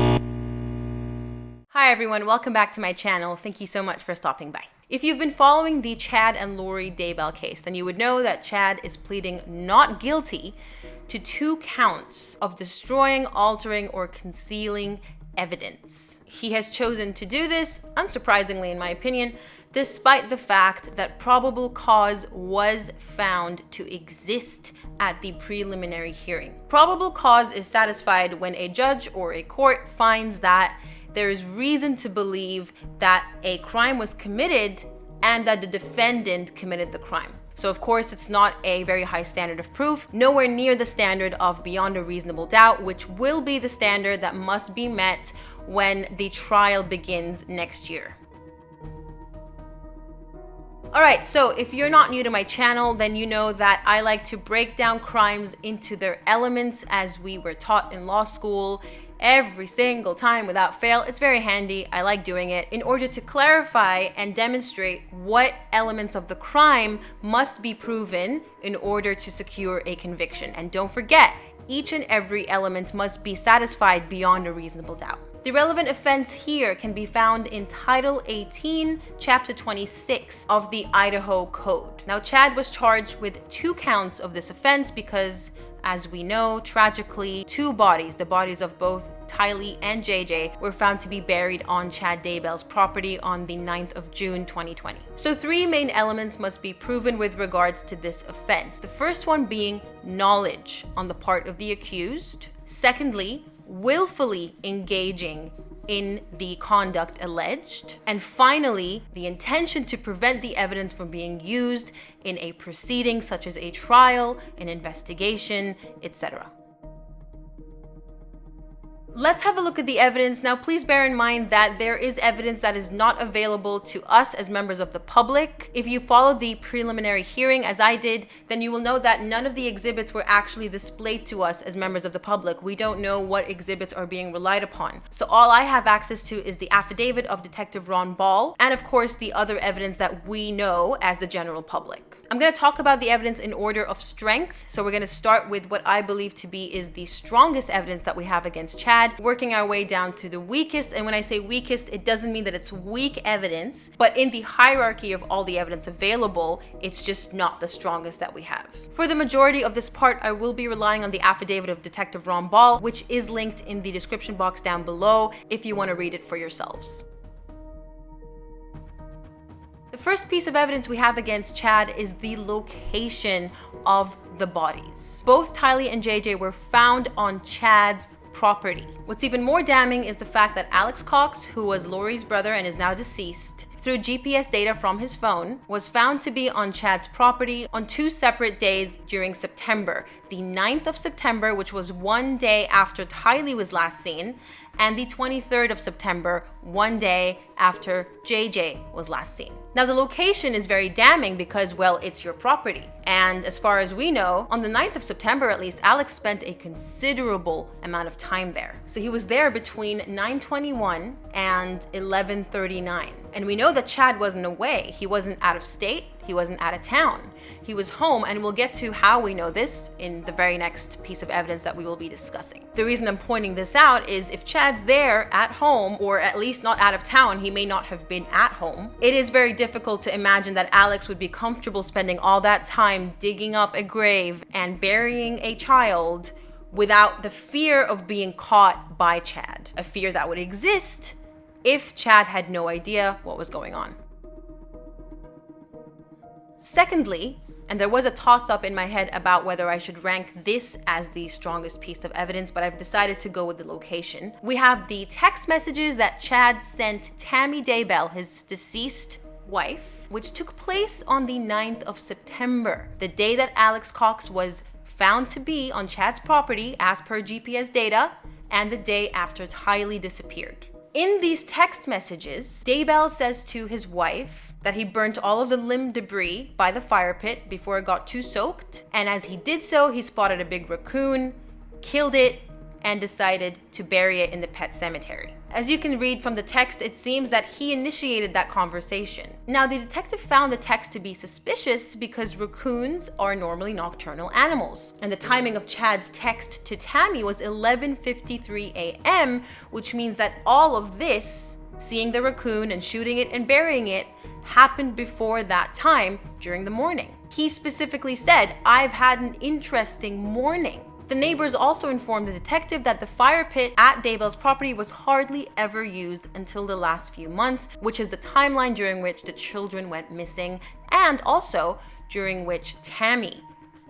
Hi everyone, welcome back to my channel. Thank you so much for stopping by. If you've been following the Chad and Lori Daybell case, then you would know that Chad is pleading not guilty to 2 counts of destroying, altering, or concealing evidence. He has chosen to do this, unsurprisingly in my opinion, despite the fact that probable cause was found to exist at the preliminary hearing. Probable cause is satisfied when a judge or a court finds that there is reason to believe that a crime was committed and that the defendant committed the crime. So of course, it's not a very high standard of proof, nowhere near the standard of beyond a reasonable doubt, which will be the standard that must be met when the trial begins next year. Alright, so if you're not new to my channel, then you know that I like to break down crimes into their elements as we were taught in law school every single time without fail. It's very handy. I like doing it in order to clarify and demonstrate what elements of the crime must be proven in order to secure a conviction. And don't forget, each and every element must be satisfied beyond a reasonable doubt. The relevant offense here can be found in Title 18, Chapter 26 of the Idaho Code. Now, Chad was charged with 2 counts of this offense because, as we know, tragically, 2 bodies, the bodies of both Tylee and JJ, were found to be buried on Chad Daybell's property on the 9th of June 2020. So 3 main elements must be proven with regards to this offense. The first one being knowledge on the part of the accused. Secondly, willfully engaging in the conduct alleged. And finally, the intention to prevent the evidence from being used in a proceeding such as a trial, an investigation, etc. Let's have a look at the evidence. Now, please bear in mind that there is evidence that is not available to us as members of the public. If you followed the preliminary hearing as I did, then you will know that none of the exhibits were actually displayed to us as members of the public. We don't know what exhibits are being relied upon. So all I have access to is the affidavit of Detective Ron Ball, and of course the other evidence that we know as the general public. I'm going to talk about the evidence in order of strength. So we're going to start with what I believe to be is the strongest evidence that we have against Chad, working our way down to the weakest. And when I say weakest, it doesn't mean that it's weak evidence, but in the hierarchy of all the evidence available, it's just not the strongest that we have. For the majority of this part, I will be relying on the affidavit of Detective Ron Ball, which is linked in the description box down below if you want to read it for yourselves. The first piece of evidence we have against Chad is the location of the bodies. Both Tylee and JJ were found on Chad's property. What's even more damning is the fact that Alex Cox, who was Lori's brother and is now deceased, through GPS data from his phone, was found to be on Chad's property on 2 separate days during September. The 9th of September, which was 1 day after Tylee was last seen, and the 23rd of September, 1 day after JJ was last seen. Now, the location is very damning because, well, it's your property. And as far as we know, on the 9th of September at least, Alex spent a considerable amount of time there. So he was there between 9:21 and 11:39. And we know that Chad wasn't away. He wasn't out of state. He wasn't out of town. He was home, and we'll get to how we know this in the very next piece of evidence that we will be discussing. The reason I'm pointing this out is if Chad's there at home, or at least not out of town, he may not have been at home. It is very difficult to imagine that Alex would be comfortable spending all that time digging up a grave and burying a child without the fear of being caught by Chad, a fear that would exist if Chad had no idea what was going on. Secondly, and there was a toss-up in my head about whether I should rank this as the strongest piece of evidence, but I've decided to go with the location. We have the text messages that Chad sent Tammy Daybell, his deceased wife, which took place on the 9th of September, the day that Alex Cox was found to be on Chad's property as per GPS data, and the day after Tylee disappeared. In these text messages, Daybell says to his wife that he burnt all of the limb debris by the fire pit before it got too soaked, and as he did so, he spotted a big raccoon, killed it, and decided to bury it in the pet cemetery. As you can read from the text, it seems that he initiated that conversation. Now, the detective found the text to be suspicious because raccoons are normally nocturnal animals. And the timing of Chad's text to Tammy was 11:53 a.m., which means that all of this, seeing the raccoon and shooting it and burying it, happened before that time during the morning. He specifically said, "I've had an interesting morning." The neighbors also informed the detective that the fire pit at Daybell's property was hardly ever used until the last few months, which is the timeline during which the children went missing and also during which Tammy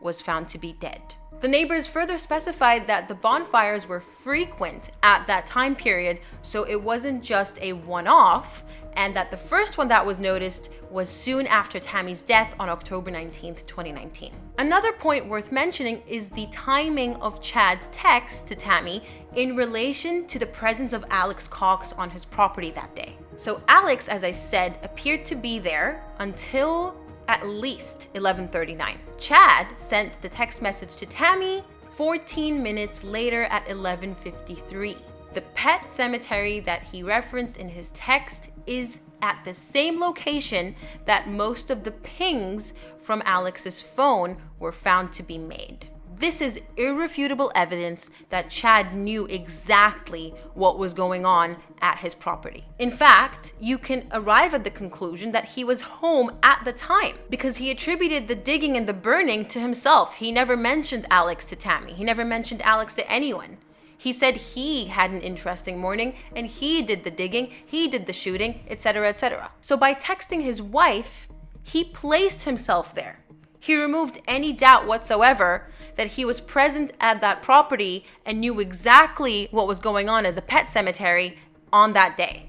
was found to be dead. The neighbors further specified that the bonfires were frequent at that time period, so it wasn't just a one-off, and that the first one that was noticed was soon after Tammy's death on October 19th, 2019. Another point worth mentioning is the timing of Chad's text to Tammy in relation to the presence of Alex Cox on his property that day. So Alex, as I said, appeared to be there until at least 11:39. Chad sent the text message to Tammy 14 minutes later at 11:53. The pet cemetery that he referenced in his text is at the same location that most of the pings from Alex's phone were found to be made. This is irrefutable evidence that Chad knew exactly what was going on at his property. In fact, you can arrive at the conclusion that he was home at the time because he attributed the digging and the burning to himself. He never mentioned Alex to Tammy. He never mentioned Alex to anyone. He said he had an interesting morning and he did the digging, he did the shooting, etc., etc. So by texting his wife, he placed himself there. He removed any doubt whatsoever that he was present at that property and knew exactly what was going on at the pet cemetery on that day.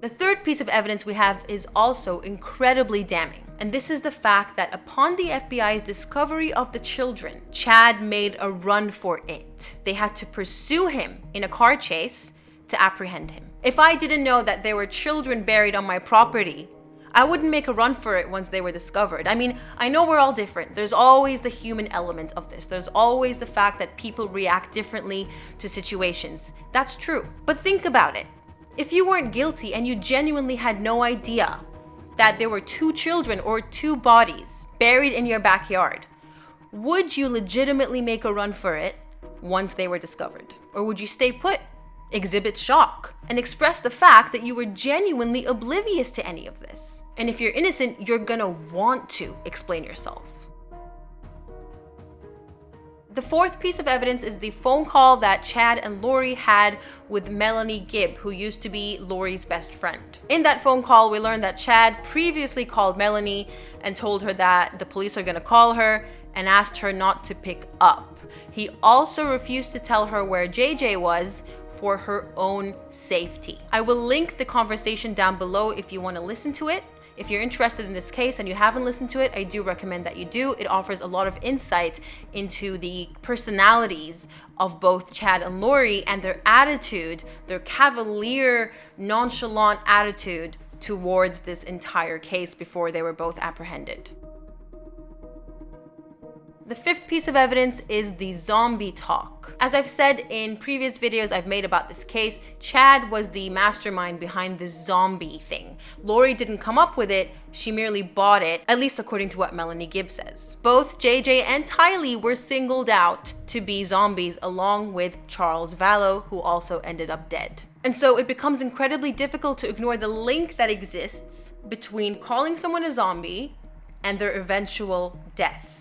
The third piece of evidence we have is also incredibly damning, and this is the fact that upon the FBI's discovery of the children, Chad made a run for it. They had to pursue him in a car chase to apprehend him. If I didn't know that there were children buried on my property, I wouldn't make a run for it once they were discovered. I mean, I know we're all different. There's always the human element of this. There's always the fact that people react differently to situations. That's true. But think about it. If you weren't guilty and you genuinely had no idea that there were 2 children or 2 bodies buried in your backyard, would you legitimately make a run for it once they were discovered? Or would you stay put, exhibit shock, and express the fact that you were genuinely oblivious to any of this? And if you're innocent, you're gonna want to explain yourself. The fourth piece of evidence is the phone call that Chad and Lori had with Melanie Gibb, who used to be Lori's best friend. In that phone call, we learned that Chad previously called Melanie and told her that the police are gonna call her and asked her not to pick up. He also refused to tell her where JJ was for her own safety. I will link the conversation down below if you want to listen to it. If you're interested in this case and you haven't listened to it, I do recommend that you do. It offers a lot of insight into the personalities of both Chad and Lori and their attitude, their cavalier, nonchalant attitude towards this entire case before they were both apprehended. The fifth piece of evidence is the zombie talk. As I've said in previous videos I've made about this case, Chad was the mastermind behind this zombie thing. Lori didn't come up with it, she merely bought it, at least according to what Melanie Gibb says. Both JJ and Tylee were singled out to be zombies along with Charles Vallow, who also ended up dead. And so it becomes incredibly difficult to ignore the link that exists between calling someone a zombie and their eventual death.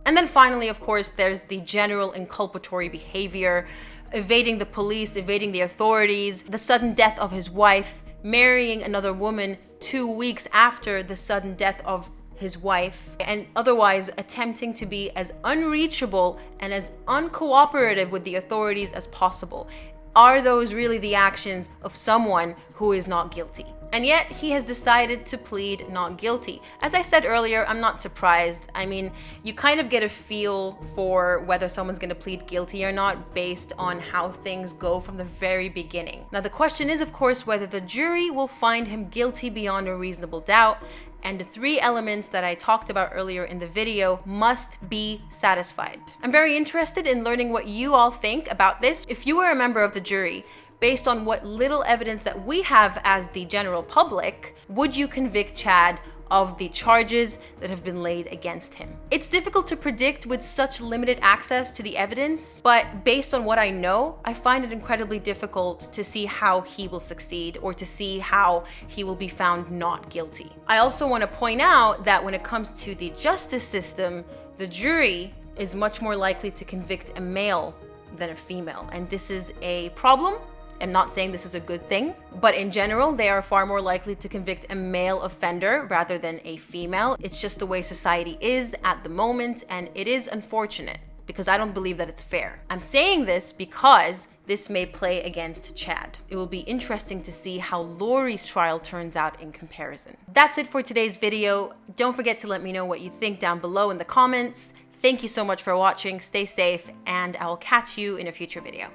And then finally, of course, there's the general inculpatory behavior, evading the police, evading the authorities, the sudden death of his wife, marrying another woman 2 weeks after the sudden death of his wife, and otherwise attempting to be as unreachable and as uncooperative with the authorities as possible. Are those really the actions of someone who is not guilty? And yet he has decided to plead not guilty. As I said earlier, I'm not surprised. I mean, you kind of get a feel for whether someone's gonna plead guilty or not based on how things go from the very beginning. Now, the question is, of course, whether the jury will find him guilty beyond a reasonable doubt. and the 3 elements that I talked about earlier in the video must be satisfied. I'm very interested in learning what you all think about this. If you were a member of the jury, based on what little evidence that we have as the general public, would you convict Chad of the charges that have been laid against him? It's difficult to predict with such limited access to the evidence, but based on what I know, I find it incredibly difficult to see how he will succeed or to see how he will be found not guilty. I also want to point out that when it comes to the justice system, the jury is much more likely to convict a male than a female, and this is a problem. I'm not saying this is a good thing, but in general, they are far more likely to convict a male offender rather than a female. It's just the way society is at the moment, and it is unfortunate because I don't believe that it's fair. I'm saying this because this may play against Chad. It will be interesting to see how Lori's trial turns out in comparison. That's it for today's video. Don't forget to let me know what you think down below in the comments. Thank you so much for watching. Stay safe, and I will catch you in a future video.